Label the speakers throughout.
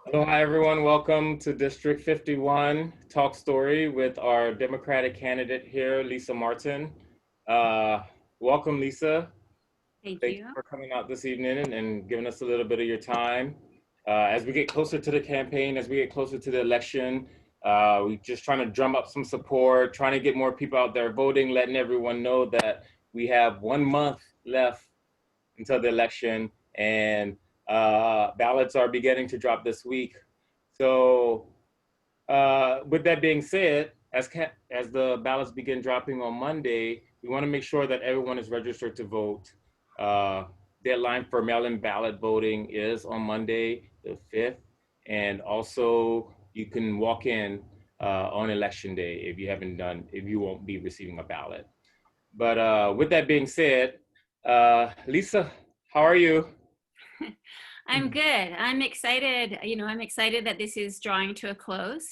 Speaker 1: Hello, hi everyone. Welcome to District 51 Talk Story with our Democratic candidate here, Lisa Marten. Uh, Welcome, Lisa.
Speaker 2: Thank
Speaker 1: Thank you
Speaker 2: you.
Speaker 1: for coming out this evening and giving us a little bit of your time. As we get closer to the campaign, as we get closer to the election, we just trying to drum up some support, trying to get more people out there voting, letting everyone know that we have 1 month left until the election, and ballots are beginning to drop this week. So, with that being said, as the ballots begin dropping on Monday, we want to make sure that everyone is registered to vote. Uh, Deadline for mail-in ballot voting is on Monday, the 5th, and also you can walk in on election day if you won't be receiving a ballot. But with that being said, Lisa, how are you?
Speaker 2: I'm good. I'm excited. I'm excited that this is drawing to a close.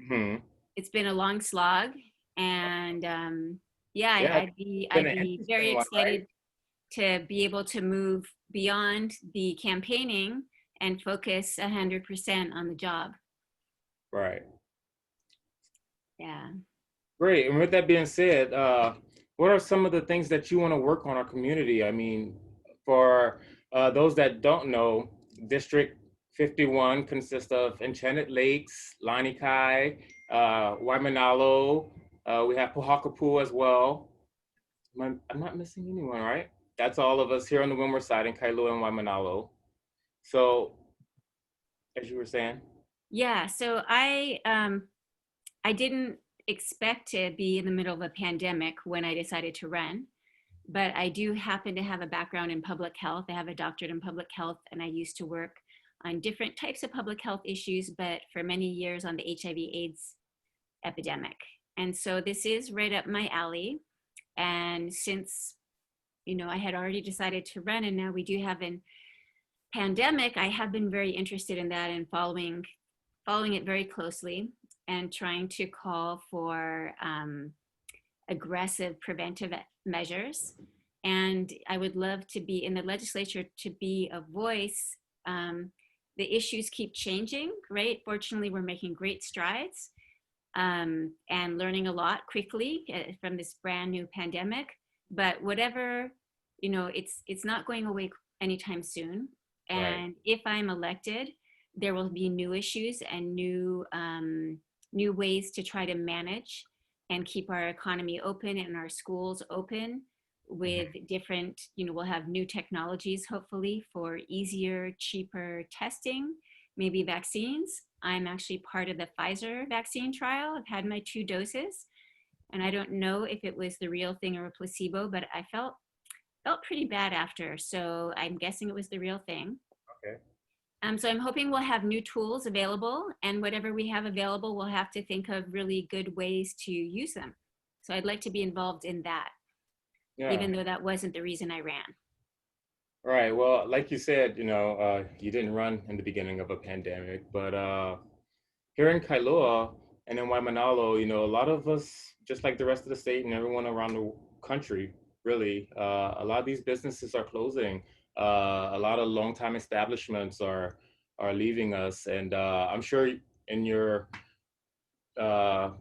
Speaker 1: Hmm.
Speaker 2: It's been a long slog, and yeah,
Speaker 1: Yeah, it's been
Speaker 2: I'd
Speaker 1: an
Speaker 2: be very
Speaker 1: interesting one, right?
Speaker 2: excited to be able to move beyond the campaigning and focus 100% on the job.
Speaker 1: Right.
Speaker 2: Yeah.
Speaker 1: Great. And with that being said, what are some of the things that you want to work on our community? I mean, for those that don't know, District 51 consists of Enchanted Lakes, Lanikai, Waimanalo. We have Pohakapu as well. I'm not missing anyone, right? That's all of us here on the Windward side in Kailua and Waimanalo. So, as you were saying,
Speaker 2: Yeah. So I didn't expect to be in the middle of a pandemic when I decided to run, but I do happen to have a background in public health. I have a doctorate in public health, and I used to work on different types of public health issues, but for many years on the HIV/AIDS epidemic. And so this is right up my alley. And since I had already decided to run, and now we do have a pandemic, I have been very interested in that and following it very closely and trying to call for aggressive preventive measures. And I would love to be in the legislature to be a voice. The issues keep changing, right? Fortunately, we're making great strides and learning a lot quickly from this brand new pandemic. But whatever, it's not going away anytime soon.
Speaker 1: right.
Speaker 2: And if I'm elected, there will be new issues and new ways to try to manage and keep our economy open and our schools open with
Speaker 1: Mhm.
Speaker 2: different, we'll have new technologies hopefully for easier, cheaper testing, maybe vaccines. I'm actually part of the Pfizer vaccine trial. I've had my 2 doses, and I don't know if it was the real thing or a placebo, but I felt pretty bad after. So I'm guessing it was the real thing.
Speaker 1: Okay.
Speaker 2: So I'm hoping we'll have new tools available, and whatever we have available, we'll have to think of really good ways to use them. So I'd like to be involved in that,
Speaker 1: Yeah.
Speaker 2: even though that wasn't the reason I ran.
Speaker 1: Right. Well, like you said, you didn't run in the beginning of a pandemic, but here in Kailua and in Waimanalo, a lot of us, just like the rest of the state and everyone around the country, really, a lot of these businesses are closing. A lot of longtime establishments are leaving us, and I'm sure in your uh,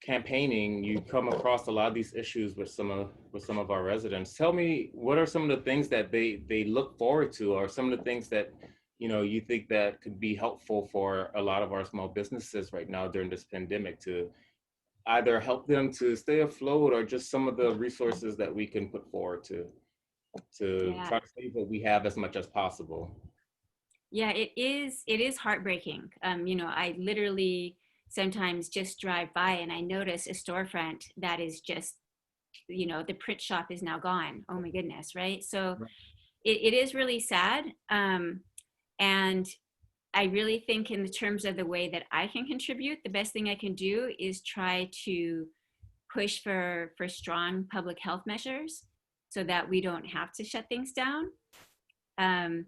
Speaker 1: campaigning, you come across a lot of these issues with some of our residents. Tell me, what are some of the things that they look forward to, or some of the things that you think that could be helpful for a lot of our small businesses right now during this pandemic to either help them to stay afloat or just some of the resources that we can put forward to
Speaker 2: Yeah.
Speaker 1: try to save what we have as much as possible.
Speaker 2: Yeah, it is heartbreaking. I literally sometimes just drive by and I notice a storefront that is just, the print shop is now gone. Oh my goodness, right? So it is really sad. And I really think in the terms of the way that I can contribute, the best thing I can do is try to push for strong public health measures so that we don't have to shut things down. Um,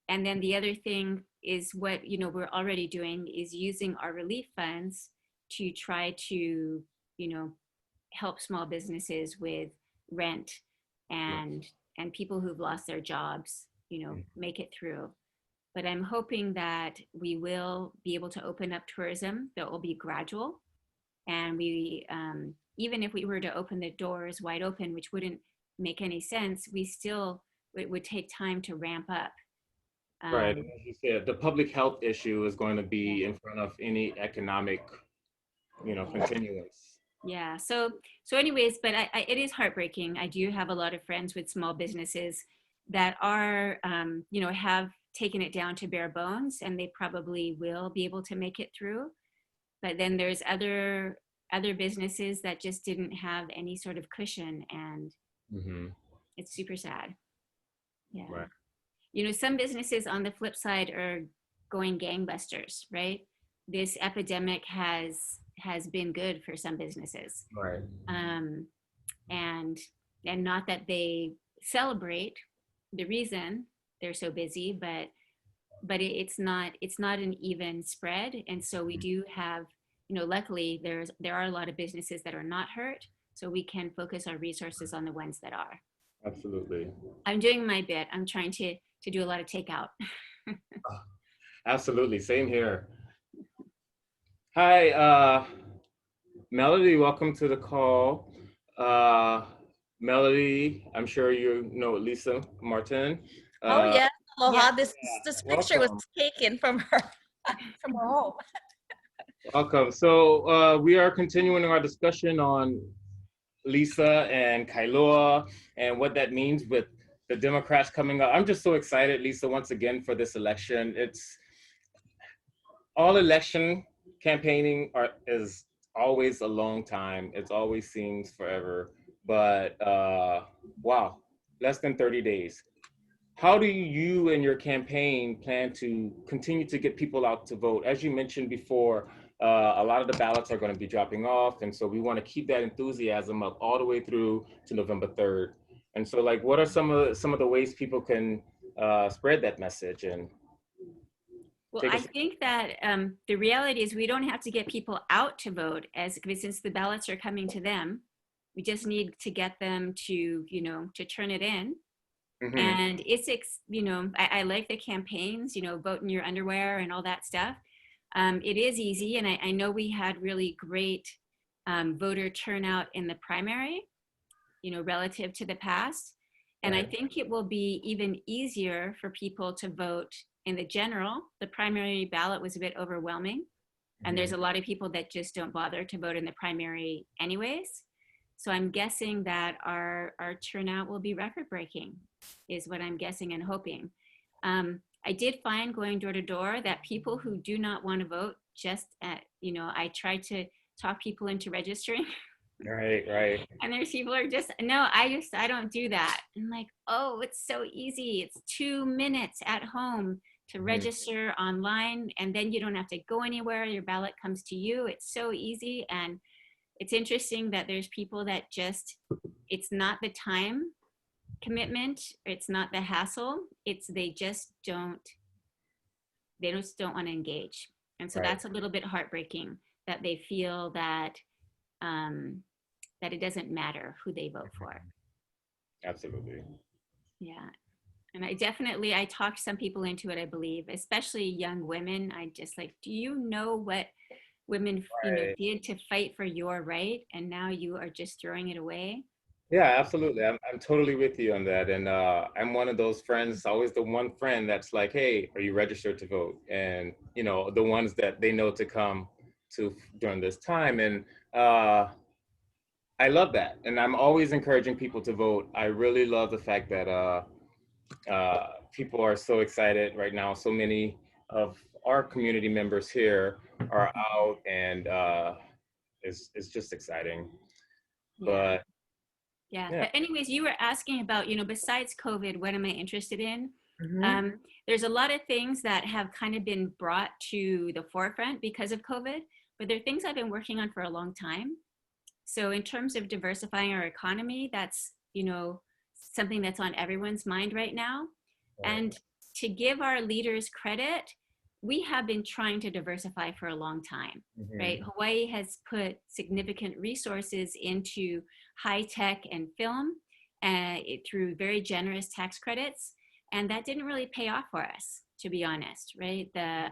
Speaker 2: and then the other thing is what we're already doing is using our relief funds to try to you know help small businesses with rent
Speaker 1: Yes.
Speaker 2: and people who've lost their jobs make it through. but I'm hoping that we will be able to open up tourism. That will be gradual, and we even if we were to open the doors wide open, which wouldn't make any sense, we still it would take time to ramp up.
Speaker 1: Right. And as you said, the public health issue is going to
Speaker 2: Yeah.
Speaker 1: be in front of any economic, continuance.
Speaker 2: Yeah. So anyways, but it is heartbreaking. I do have a lot of friends with small businesses that are, have taken it down to bare bones, and they probably will be able to make it through. But then there's other businesses that just didn't have any sort of cushion, and
Speaker 1: Mm-hmm.
Speaker 2: it's super sad. Yeah.
Speaker 1: Right.
Speaker 2: Some businesses on the flip side are going gangbusters, right? This epidemic has been good for some businesses.
Speaker 1: Right.
Speaker 2: Um, and not that they celebrate the reason they're so busy, but it's not an even spread. And so we do have, luckily there are a lot of businesses that are not hurt, so we can focus our resources on the ones that are.
Speaker 1: Absolutely.
Speaker 2: I'm doing my bit. I'm trying to do a lot of takeout.
Speaker 1: Absolutely. Same here. Hi, Melody, welcome to the call. Melody, I'm sure you know Lisa Marten.
Speaker 3: Oh yeah, aloha.
Speaker 2: Yeah.
Speaker 3: This picture was
Speaker 1: Welcome.
Speaker 3: taken from her from her home.
Speaker 1: Welcome. So we are continuing our discussion on Lisa and Kailua and what that means with the Democrats coming up. I'm just so excited, Lisa, once again for this election. It's all election campaigning is always a long time. It always seems forever, but wow, less than 30 days. How do you and your campaign plan to continue to get people out to vote? As you mentioned before, a lot of the ballots are going to be dropping off, and so we want to keep that enthusiasm up all the way through to November 3rd. And so, like, what are some of the ways people can spread that message? And
Speaker 2: Well, I think that the reality is we don't have to get people out to vote, since the ballots are coming to them. We just need to get them to turn it in. Mm-hmm. And I like the campaigns, vote in your underwear and all that stuff. It is easy, and I know we had really great voter turnout in the primary, relative to the past. And right. I think it will be even easier for people to vote in the general. The primary ballot was a bit overwhelming, and there's a lot of people that just don't bother to vote in the primary anyways. So I'm guessing that our turnout will be record-breaking, is what I'm guessing and hoping. I did find going door to door that people who do not want to vote, I tried to talk people into registering.
Speaker 1: Right.
Speaker 2: And there's people who are just, no, I don't do that. I'm like, oh, it's so easy. It's 2 minutes at home to register online, and then you don't have to go anywhere. Your ballot comes to you. It's so easy. And it's interesting that there's people that it's not the time commitment, it's not the hassle, they just don't want to engage. And so right. That's a little bit heartbreaking, that they feel that that it doesn't matter who they vote for.
Speaker 1: Absolutely.
Speaker 2: Yeah. And I talked some people into it, I believe, especially young women. I just like, do you know what women right. Did to fight for your right, and now you are just throwing it away?
Speaker 1: Yeah, absolutely. I'm totally with you on that. And I'm one of those friends, always the one friend that's like, hey, are you registered to vote? And, the ones that they know to come to during this time. And I love that. And I'm always encouraging people to vote. I really love the fact that people are so excited right now. So many of our community members here are out, and it's just exciting.
Speaker 2: Yeah. But anyways, you were asking about, besides COVID, what am I interested in? Mm-hmm. There's a lot of things that have kind of been brought to the forefront because of COVID, but they're things I've been working on for a long time. So in terms of diversifying our economy, that's, something that's on everyone's mind right now. Right. And to give our leaders credit, we have been trying to diversify for a long time, right? Hawaii has put significant resources into high tech and film through very generous tax credits. And that didn't really pay off for us, to be honest, right? The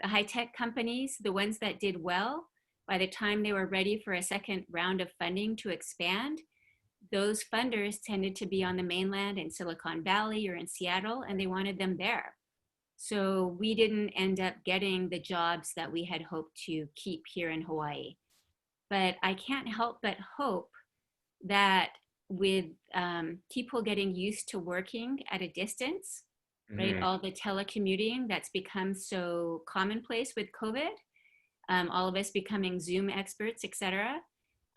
Speaker 2: high-tech companies, the ones that did well, by the time they were ready for a second round of funding to expand, those funders tended to be on the mainland in Silicon Valley or in Seattle, and they wanted them there. So we didn't end up getting the jobs that we had hoped to keep here in Hawaii. But I can't help but hope that with people getting used to working at a distance, right? All the telecommuting that's become so commonplace with COVID, all of us becoming Zoom experts, etc.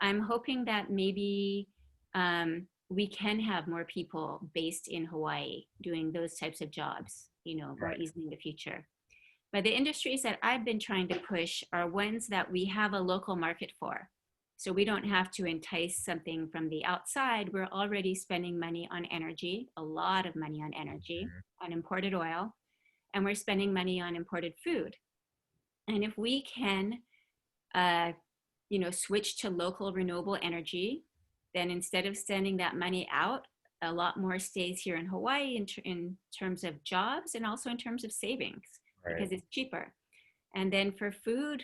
Speaker 2: I'm hoping that maybe we can have more people based in Hawaii doing those types of jobs, more easily in the future. But the industries that I've been trying to push are ones that we have a local market for. So we don't have to entice something from the outside. We're already spending money on energy, a lot of money on energy, on imported oil, and we're spending money on imported food. And if we can, switch to local renewable energy, then instead of sending that money out, a lot more stays here in Hawaii in terms of jobs and also in terms of savings, because it's cheaper. And then for food,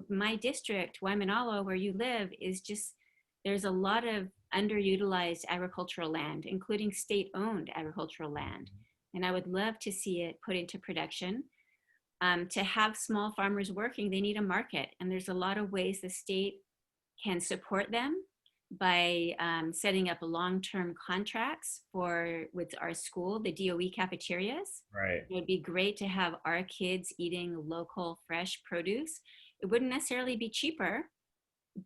Speaker 2: my district, Waimanalo, where you live, is just, there's a lot of underutilized agricultural land, including state-owned agricultural land. And I would love to see it put into production. To have small farmers working, they need a market. And there's a lot of ways the state can support them by setting up long-term contracts with our school, the DOE cafeterias.
Speaker 1: Right.
Speaker 2: It would be great to have our kids eating local fresh produce. It wouldn't necessarily be cheaper,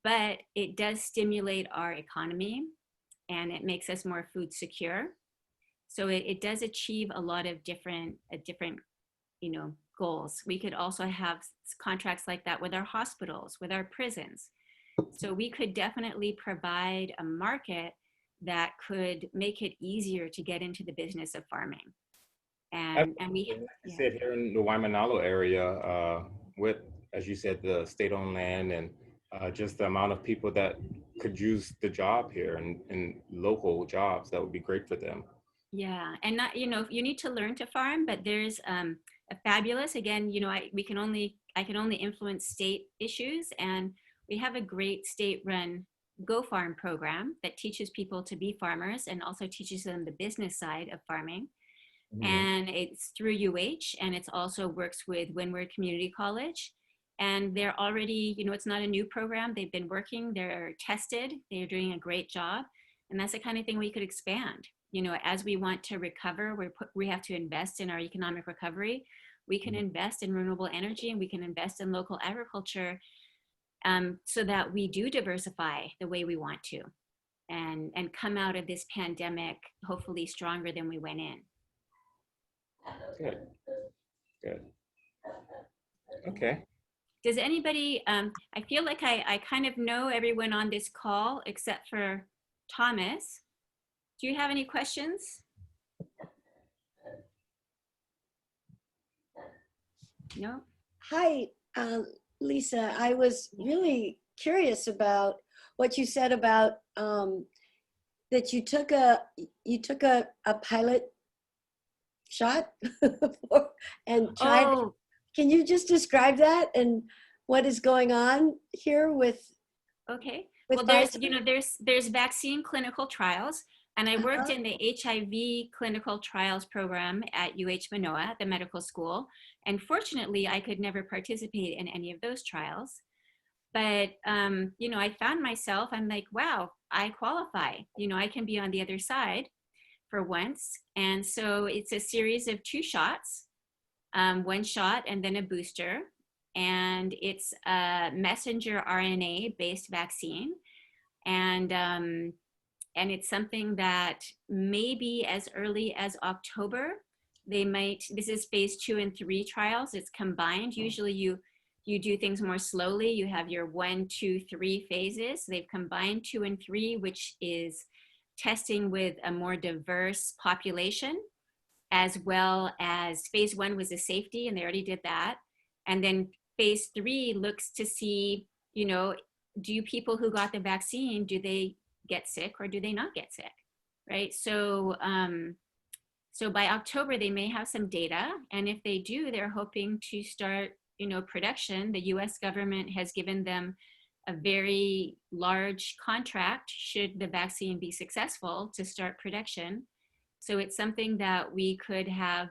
Speaker 2: but it does stimulate our economy and it makes us more food secure. So it does achieve a lot of different goals. We could also have contracts like that with our hospitals, with our prisons. So we could definitely provide a market that could make it easier to get into the business of farming. And we
Speaker 1: said here in the Waimanalo area, with, as you said, the state-owned land and just the amount of people that could use the job here and local jobs, that would be great for them.
Speaker 2: Yeah, and not, you need to learn to farm, but there's a fabulous, again, I can only influence state issues, and we have a great state-run Go Farm program that teaches people to be farmers and also teaches them the business side of farming. And it's through UH, and it's also works with Windward Community College. And they're already, it's not a new program. They've been working, they're tested, they're doing a great job. And that's the kind of thing we could expand. As we want to recover, we have to invest in our economic recovery. We can invest in renewable energy, and we can invest in local agriculture, so that we do diversify the way we want to and come out of this pandemic hopefully stronger than we went in.
Speaker 1: Good. Okay.
Speaker 2: Does anybody, I feel like I kind of know everyone on this call except for Thomas. Do you have any questions? No?
Speaker 4: Hi, Lisa. I was really curious about what you said about that you took a pilot shot and tried.
Speaker 2: Oh.
Speaker 4: Can you just describe that and what is going on here with?
Speaker 2: Okay.
Speaker 4: With
Speaker 2: Well, there's vaccine clinical trials, and I worked in the HIV clinical trials program at UH Manoa, the medical school. And fortunately, I could never participate in any of those trials. But, I found myself, I'm like, wow, I qualify. I can be on the other side for once. And so it's a series of 2 shots, 1 shot and then a booster. And it's a messenger RNA based vaccine. And it's something that maybe as early as October, this is phase 2 and 3 trials. It's combined. Usually you do things more slowly. You have your 1, 2, 3 phases. They've combined 2 and 3, which is testing with a more diverse population, as well as phase 1 was the safety, and they already did that. And then phase 3 looks to see, do people who got the vaccine, do they get sick or do they not get sick, right? So So by October, they may have some data. And if they do, they're hoping to start, production. The US government has given them a very large contract, should the vaccine be successful, to start production. So it's something that we could have,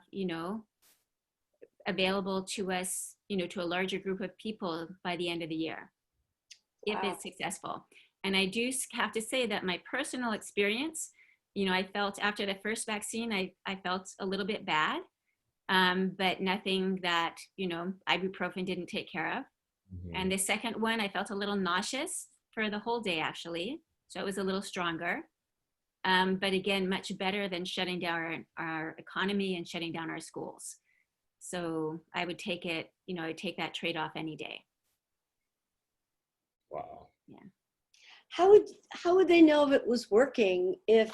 Speaker 2: available to us, to a larger group of people by the end of the year, if
Speaker 4: Wow.
Speaker 2: it's successful. And I do have to say that my personal experience, I felt after the first vaccine, I felt a little bit bad, but nothing that, ibuprofen didn't take care of. And the second one, I felt a little nauseous for the whole day, actually. So it was a little stronger. But again, much better than shutting down our economy and shutting down our schools. So I would take it, I would take that trade-off any day.
Speaker 1: Wow.
Speaker 2: Yeah.
Speaker 4: How would they know if it was working if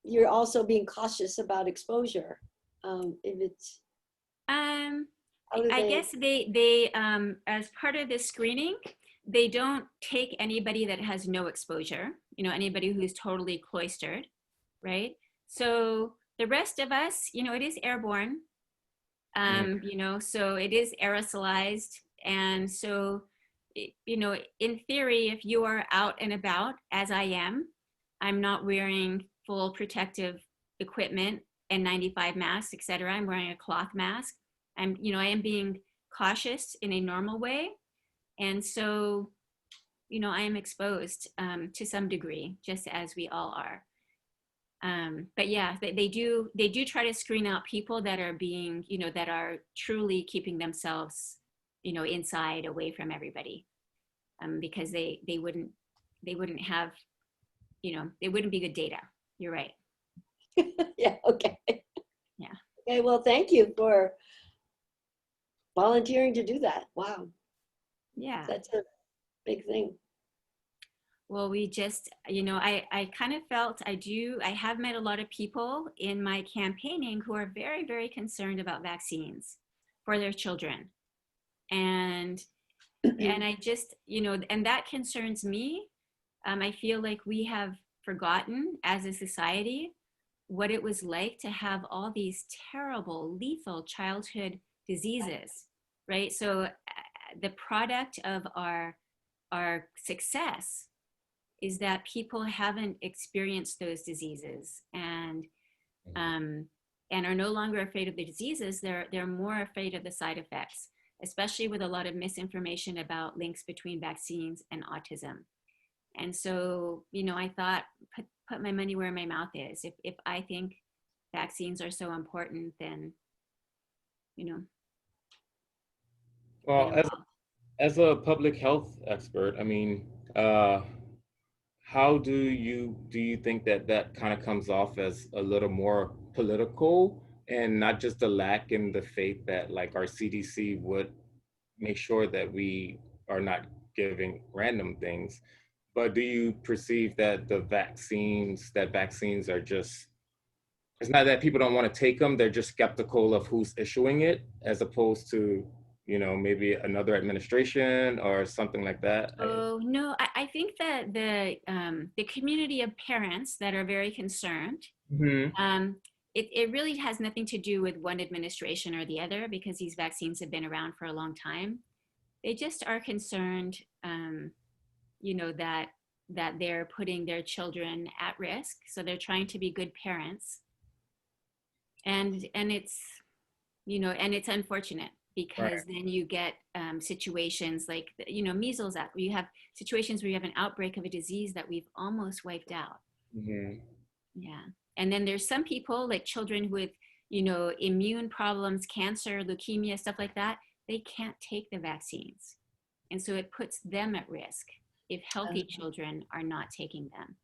Speaker 4: you're also being cautious about exposure? If it's
Speaker 2: I guess they as part of the screening, they don't take anybody that has no exposure, anybody who's totally cloistered, right? So the rest of us, it is airborne, so it is aerosolized. And so, in theory, if you are out and about, as I am, I'm not wearing full protective equipment, N95 masks, et cetera. I'm wearing a cloth mask. I am being cautious in a normal way. And so, I am exposed to some degree, just as we all are. But yeah, they do try to screen out people that are being, that are truly keeping themselves, inside, away from everybody, because they wouldn't have, they wouldn't be good data. You're right.
Speaker 4: yeah, okay.
Speaker 2: Yeah.
Speaker 4: Okay, well, thank you for volunteering to do that. Wow,
Speaker 2: Yeah.
Speaker 4: that's a big thing.
Speaker 2: Well, we just, I kind of felt I have met a lot of people in my campaigning who are very, very concerned about vaccines for their children. And I just, and that concerns me. I feel like we have forgotten as a society what it was like to have all these terrible, lethal childhood diseases, right? So the product of our success is that people haven't experienced those diseases and are no longer afraid of the diseases. They're more afraid of the side effects, especially with a lot of misinformation about links between vaccines and autism. And so, I thought, put my money where my mouth is. If I think vaccines are so important, then,
Speaker 1: Well, as a public health expert, I mean, how do you think that kind of comes off as a little more political and not just a lack in the faith that like our CDC would make sure that we are not giving random things, but do you perceive that vaccines are just, it's not that people don't want to take them, they're just skeptical of who's issuing it as opposed to, maybe another administration or something like that?
Speaker 2: Oh, no, I think that the community of parents that are very concerned, it really has nothing to do with one administration or the other, because these vaccines have been around for a long time. They just are concerned, that they're putting their children at risk. So they're trying to be good parents. And it's, and it's unfortunate, because then you get situations like, measles. You have situations where you have an outbreak of a disease that we've almost wiped out. Yeah. And then there's some people, like children with, immune problems, cancer, leukemia, stuff like that, they can't take the vaccines. And so it puts them at risk if healthy children are not taking them.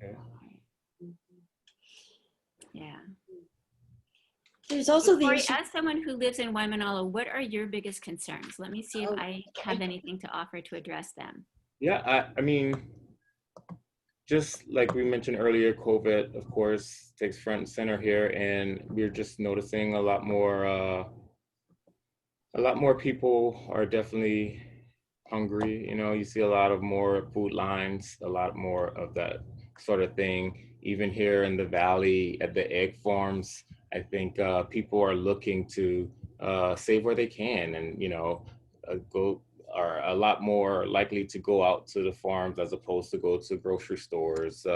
Speaker 1: Okay.
Speaker 2: Yeah.
Speaker 4: There's also the
Speaker 2: Corey,
Speaker 4: issue.
Speaker 2: as someone who lives in Waimanalo, what are your biggest concerns? Let me see if I have anything to offer to address them.
Speaker 1: Yeah, I mean, just like we mentioned earlier, COVID, of course, takes front and center here, and we're just noticing a lot more people are definitely hungry. You see a lot of more food lines, a lot more of that sort of thing. even here in the valley at the egg farms, I think people are looking to save where they can, and go are a lot more likely to go out to the farms as opposed to go to grocery stores.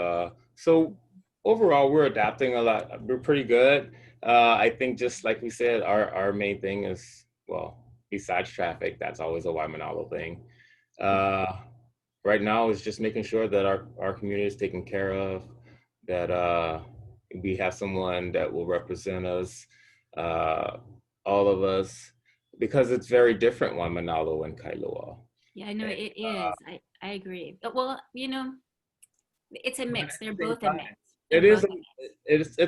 Speaker 1: So overall, we're adapting a lot. We're pretty good. I think just like we said, our main thing is, well, besides traffic, that's always a Waimanalo thing. Uh, right now is just making sure that our community is taken care of, that we have someone that will represent us, uh, all of us, because it's very different, Waimanalo and Kailua.
Speaker 2: Yeah, I know
Speaker 1: And,
Speaker 2: it is. I agree. But, well, it's a
Speaker 1: but
Speaker 2: mix.
Speaker 1: at
Speaker 2: They're
Speaker 1: the same
Speaker 2: both a
Speaker 1: time,
Speaker 2: mix. They're
Speaker 1: it is
Speaker 2: both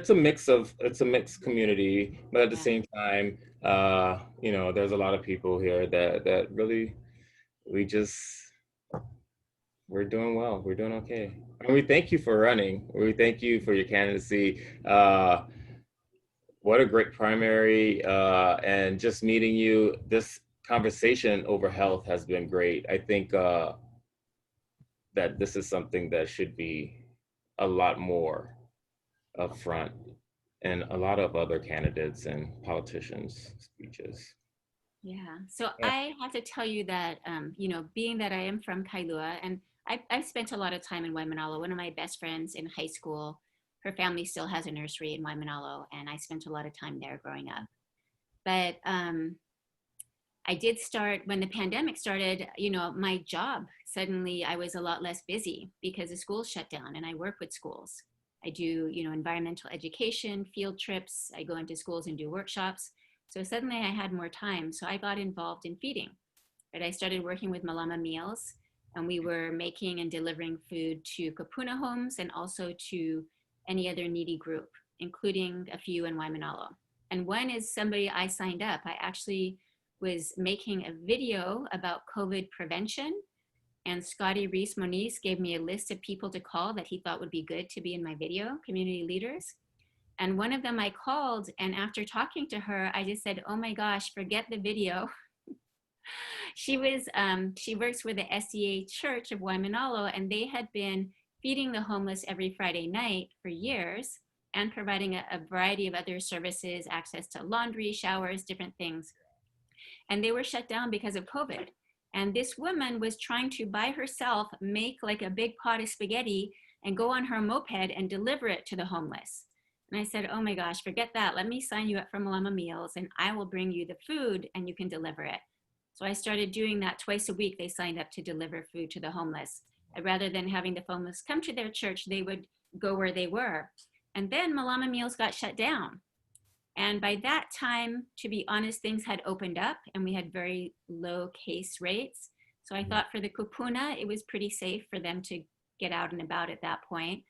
Speaker 2: a mix.
Speaker 1: it's a mixed community, but at the
Speaker 2: Yeah.
Speaker 1: same time, there's a lot of people here that really, we just, we're doing well. We're doing okay. And we thank you for running. We thank you for your candidacy. What a great primary. And just meeting you, this conversation over health has been great. I think that this is something that should be a lot more upfront in a lot of other candidates and politicians' speeches.
Speaker 2: Yeah. So
Speaker 1: Yeah.
Speaker 2: I have to tell you that, being that I am from Kailua, and I've spent a lot of time in Waimanalo. One of my best friends in high school, her family still has a nursery in Waimanalo, and I spent a lot of time there growing up. But I did start when the pandemic started, my job, suddenly I was a lot less busy because the schools shut down, and I work with schools. I do, environmental education, field trips. I go into schools and do workshops. So suddenly I had more time. So I got involved in feeding. Right? I started working with Malama Meals, and we were making and delivering food to kapuna homes and also to any other needy group, including a few in Waimanalo. And one is somebody I signed up. I actually was making a video about COVID prevention, and Scotty Reese Moniz gave me a list of people to call that he thought would be good to be in my video, community leaders. And one of them I called, and after talking to her, I just said, oh my gosh, forget the video. She works with the SEA Church of Waimanalo, and they had been feeding the homeless every Friday night for years and providing a variety of other services, access to laundry, showers, different things. And they were shut down because of COVID. And this woman was trying to, by herself, make like a big pot of spaghetti and go on her moped and deliver it to the homeless. And I said, oh my gosh, forget that. Let me sign you up for Malama Meals, and I will bring you the food and you can deliver it. So I started doing that twice a week. They signed up to deliver food to the homeless. Rather than having the homeless come to their church, they would go where they were. And then Malama Meals got shut down. And by that time, to be honest, things had opened up and we had very low case rates. So I thought for the kupuna, it was pretty safe for them to get out and about at that point.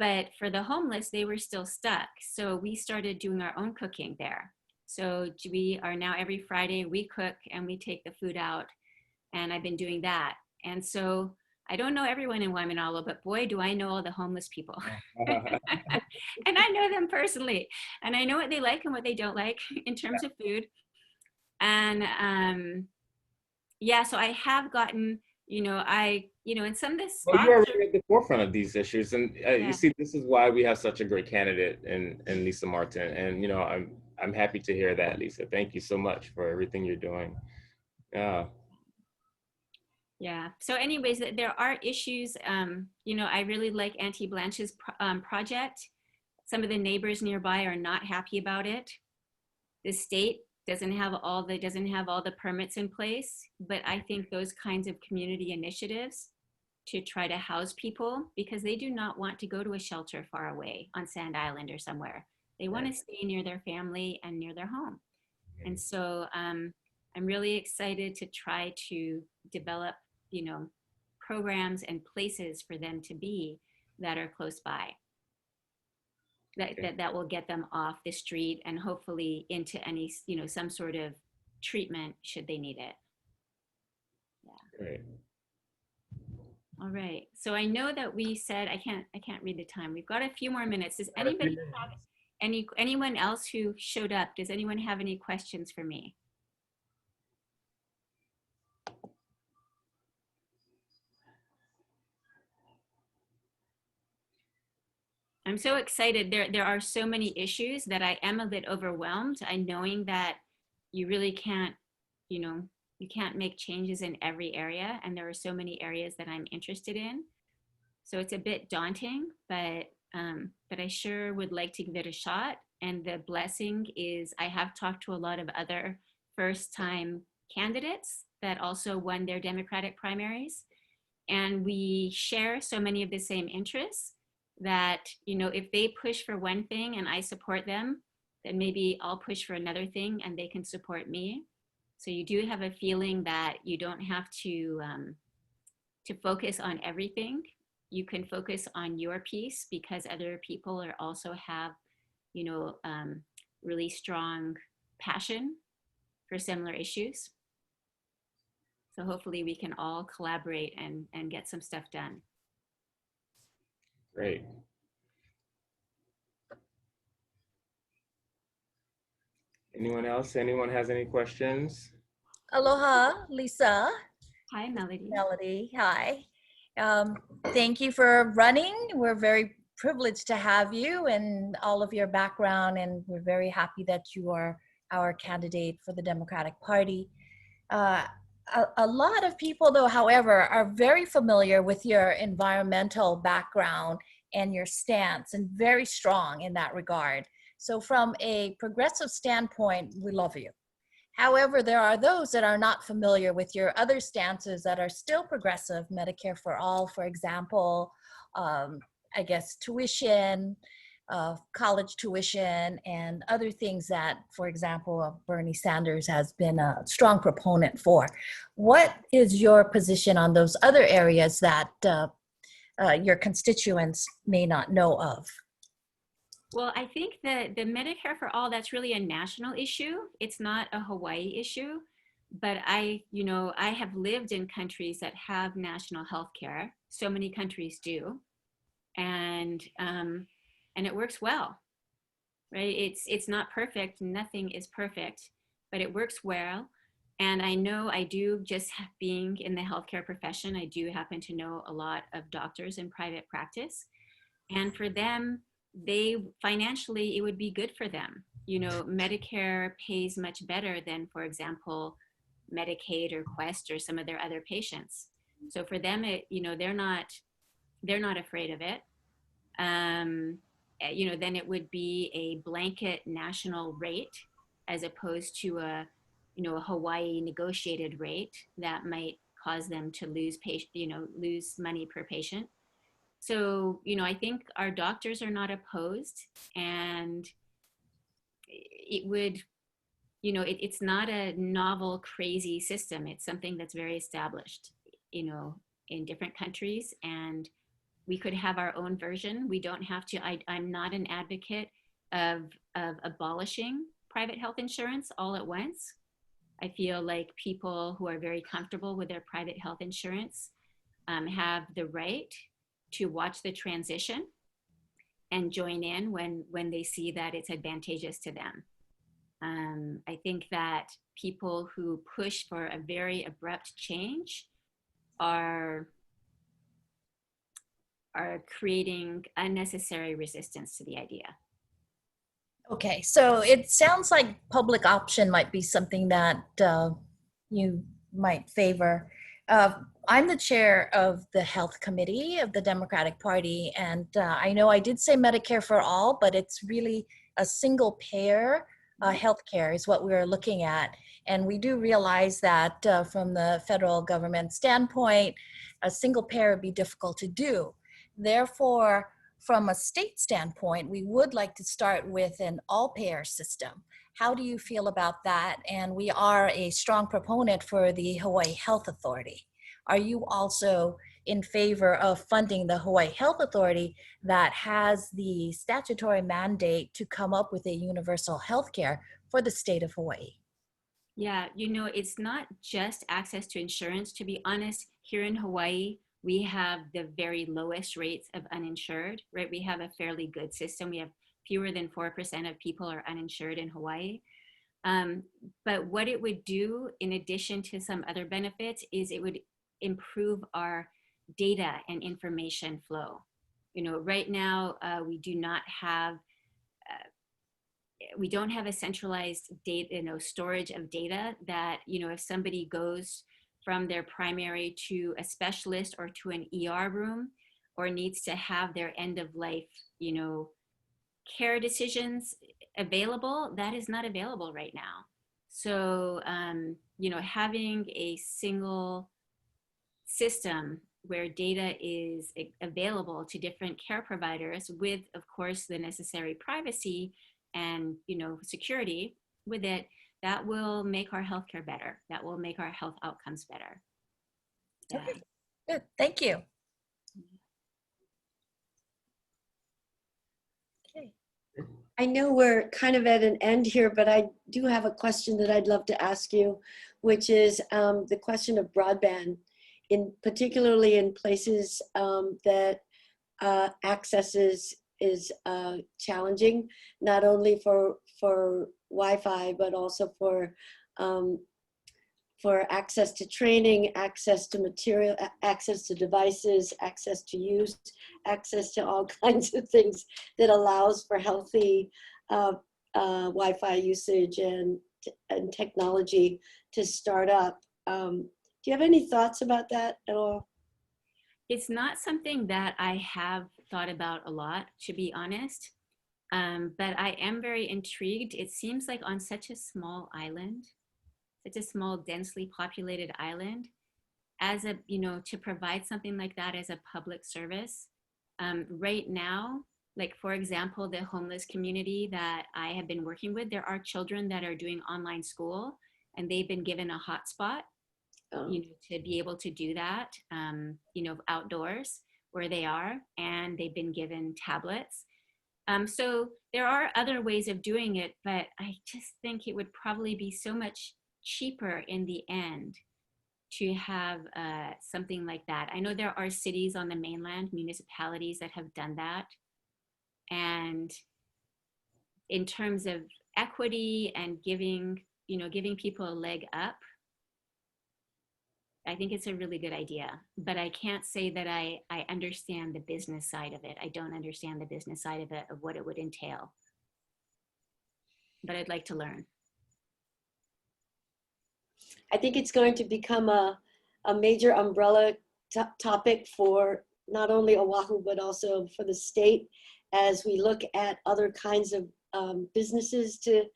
Speaker 2: But for the homeless, they were still stuck. So we started doing our own cooking there. So we are now every Friday, we cook and we take the food out. And I've been doing that. And so I don't know everyone in Waimanalo, but boy, do I know all the homeless people. And I know them personally. And I know what they like and what they don't like in terms of food. And yeah, so I have gotten, in some of the
Speaker 1: Well, you are
Speaker 2: spots.
Speaker 1: really at the forefront of these issues, and you see, this is why we have such a great candidate in Lisa Marten. And I'm happy to hear that, Lisa. Thank you so much for everything you're doing. Yeah.
Speaker 2: Yeah. So anyways, there are issues. I really like Auntie Blanche's project. Some of the neighbors nearby are not happy about it. The state doesn't have all the permits in place, but I think those kinds of community initiatives to try to house people, because they do not want to go to a shelter far away on Sand Island or somewhere. They want to stay near their family and near their home. And so I'm really excited to try to develop, programs and places for them to be that are close by. That will get them off the street and hopefully into any, some sort of treatment should they need it. Yeah.
Speaker 1: Great.
Speaker 2: All right. So I know that we said, I can't read the time. We've got a few more minutes. Does anybody have anyone else who showed up? Does anyone have any questions for me? I'm so excited. There are so many issues that I am a bit overwhelmed. I knowing that you really can't, you know, you can't make changes in every area, and there are so many areas that I'm interested in. So it's a bit daunting, but I sure would like to give it a shot. And the blessing is I have talked to a lot of other first-time candidates that also won their Democratic primaries, and we share so many of the same interests that, you know, if they push for one thing and I support them, then maybe I'll push for another thing and they can support me. So you do have a feeling that you don't have to focus on everything. You can focus on your piece because other people are also have, you know, really strong passion for similar issues. So hopefully we can all collaborate and get some stuff done.
Speaker 1: Great. Anyone else? Anyone has any questions?
Speaker 3: Aloha, Lisa.
Speaker 2: Hi, Melody.
Speaker 3: Melody, hi. Thank you for running. We're very privileged to have you and all of your background, and we're very happy that you are our candidate for the Democratic Party. A lot of people, though, however, are very familiar with your environmental background and your stance, and very strong in that regard. So from a progressive standpoint, we love you. However, there are those that are not familiar with your other stances that are still progressive, Medicare for all, for example, I guess tuition, college tuition, and other things that, for example, Bernie Sanders has been a strong proponent for. What is your position on those other areas that your constituents may not know of?
Speaker 2: Well, I think that the Medicare for all, that's really a national issue. It's not a Hawaii issue, but I have lived in countries that have national health care. So many countries do. And it works well, right? It's not perfect. Nothing is perfect, but it works well. And I know I do, just being in the healthcare profession, I do happen to know a lot of doctors in private practice. And for them, financially, it would be good for them. You know, Medicare pays much better than, for example, Medicaid or Quest or some of their other patients. So for them, they're not afraid of it. Then it would be a blanket national rate as opposed to a Hawaii negotiated rate that might cause them to lose money per patient. So, I think our doctors are not opposed, and it would, it's not a novel, crazy system. It's something that's very established, in different countries, and we could have our own version. We don't have to, I'm not an advocate of abolishing private health insurance all at once. I feel like people who are very comfortable with their private health insurance have the right to watch the transition and join in when they see that it's advantageous to them. I think that people who push for a very abrupt change are creating unnecessary resistance to the idea.
Speaker 3: Okay, so it sounds like public option might be something that you might favor. I'm the chair of the health committee of the Democratic Party, and I know I did say Medicare for all, but it's really a single payer healthcare is what we're looking at. And we do realize that from the federal government standpoint, a single payer would be difficult to do. Therefore, from a state standpoint, we would like to start with an all-payer system. How do you feel about that? And we are a strong proponent for the Hawaii Health Authority. Are you also in favor of funding the Hawaii Health Authority that has the statutory mandate to come up with a universal health care for the state of Hawaii?
Speaker 2: Yeah, it's not just access to insurance. To be honest, here in Hawaii, we have the very lowest rates of uninsured, right? We have a fairly good system. We have fewer than 4% of people are uninsured in Hawaii. But what it would do, in addition to some other benefits, is it would improve our data and information flow. Right now we do not have we don't have a centralized data, storage of data that, if somebody goes from their primary to a specialist or to an ER room, or needs to have their end of life, care decisions available, that is not available right now. So, having a single system where data is available to different care providers with, of course, the necessary privacy and, security with it, that will make our healthcare better. That will make our health outcomes better. Yeah.
Speaker 3: Okay, good. Thank you. Okay.
Speaker 4: I know we're kind of at an end here, but I do have a question that I'd love to ask you, which is the question of broadband, particularly in places that access is challenging, not only for Wi-Fi, but also for access to training, access to material, access to devices, access to use, access to all kinds of things that allows for healthy Wi-Fi usage and technology to start up. Do you have any thoughts about that at all?
Speaker 2: It's not something that I have thought about a lot, to be honest, but I am very intrigued. It seems like on such a small island, such a small, densely populated island, as a, to provide something like that as a public service. Right now, like for example, the homeless community that I have been working with, there are children that are doing online school, and they've been given a hotspot, to be able to do that, outdoors where they are, and they've been given tablets. So there are other ways of doing it, but I just think it would probably be so much cheaper in the end to have something like that. I know there are cities on the mainland, municipalities that have done that. And in terms of equity and giving people a leg up, I think it's a really good idea, but I can't say that I understand the business side of it. I don't understand the business side of it, of what it would entail, but I'd like to learn.
Speaker 4: I think it's going to become a major umbrella topic for not only Oahu, but also for the state, as we look at other kinds of businesses to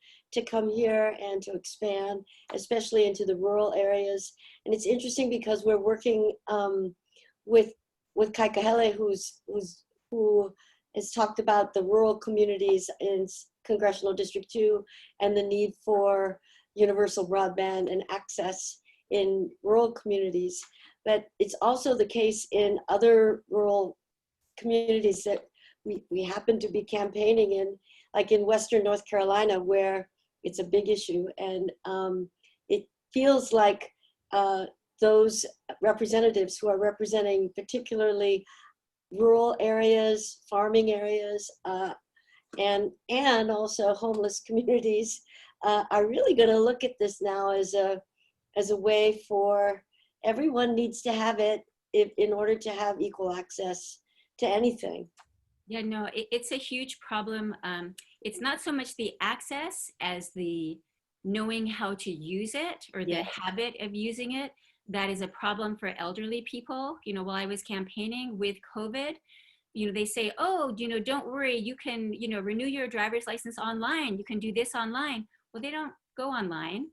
Speaker 4: come here and to expand, especially into the rural areas. And it's interesting because we're working with Kaikahele, who has talked about the rural communities in Congressional District 2 and the need for universal broadband and access in rural communities. But it's also the case in other rural communities that we happen to be campaigning in, like in Western North Carolina, where it's a big issue. And it feels like those representatives who are representing particularly rural areas, farming areas, and also homeless communities are really going to look at this now as a way for everyone needs to have it in order to have equal access to anything.
Speaker 2: Yeah, no, it's a huge problem. It's not so much the access as the knowing how to use it, or the habit of using it. That is a problem for elderly people. While I was campaigning with COVID, they say, oh, don't worry, you can, renew your driver's license online. You can do this online. Well, they don't go online.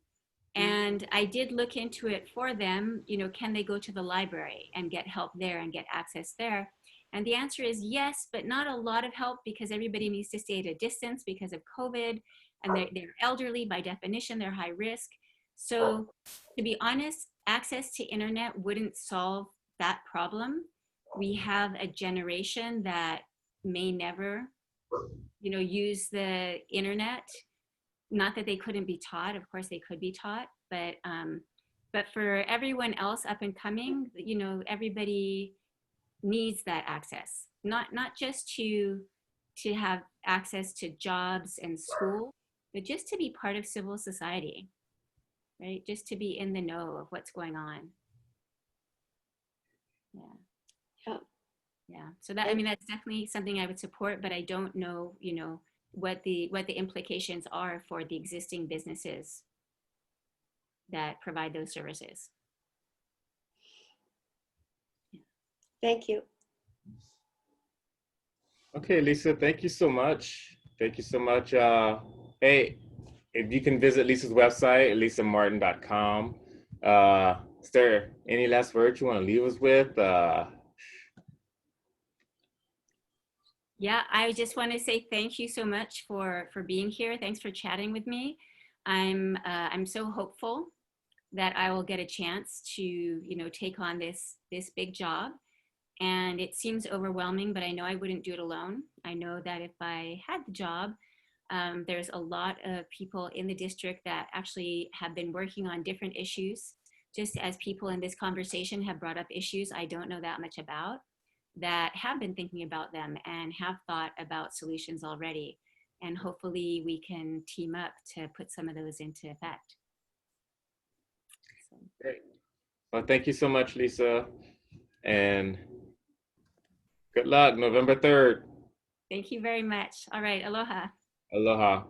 Speaker 2: And I did look into it for them. Can they go to the library and get help there and get access there? And the answer is yes, but not a lot of help, because everybody needs to stay at a distance because of COVID, and they're elderly by definition, they're high risk. So to be honest, access to internet wouldn't solve that problem. We have a generation that may never, use the internet. Not that they couldn't be taught, of course they could be taught, but for everyone else up and coming, everybody needs that access, not just to have access to jobs and school, but just to be part of civil society, right? Just to be in the know of what's going on. Yeah. Yeah. So that, I mean, that's definitely something I would support, but I don't know, you know, what the implications are for the existing businesses that provide those services.
Speaker 4: Thank you.
Speaker 1: Okay, Lisa, thank you so much. Thank you so much. Hey, if you can visit Lisa's website, lisamarten.com. Is there any last words you want to leave us with?
Speaker 2: Yeah, I just want to say thank you so much for being here. Thanks for chatting with me. I'm so hopeful that I will get a chance to, you know, take on this big job. And it seems overwhelming, but I know I wouldn't do it alone. I know that if I had the job, there's a lot of people in the district that actually have been working on different issues, just as people in this conversation have brought up issues I don't know that much about, that have been thinking about them and have thought about solutions already. And hopefully we can team up to put some of those into effect. So.
Speaker 1: Great. Well, thank you so much, Lisa. And good luck, November 3rd.
Speaker 2: Thank you very much. All right, aloha.
Speaker 1: Aloha.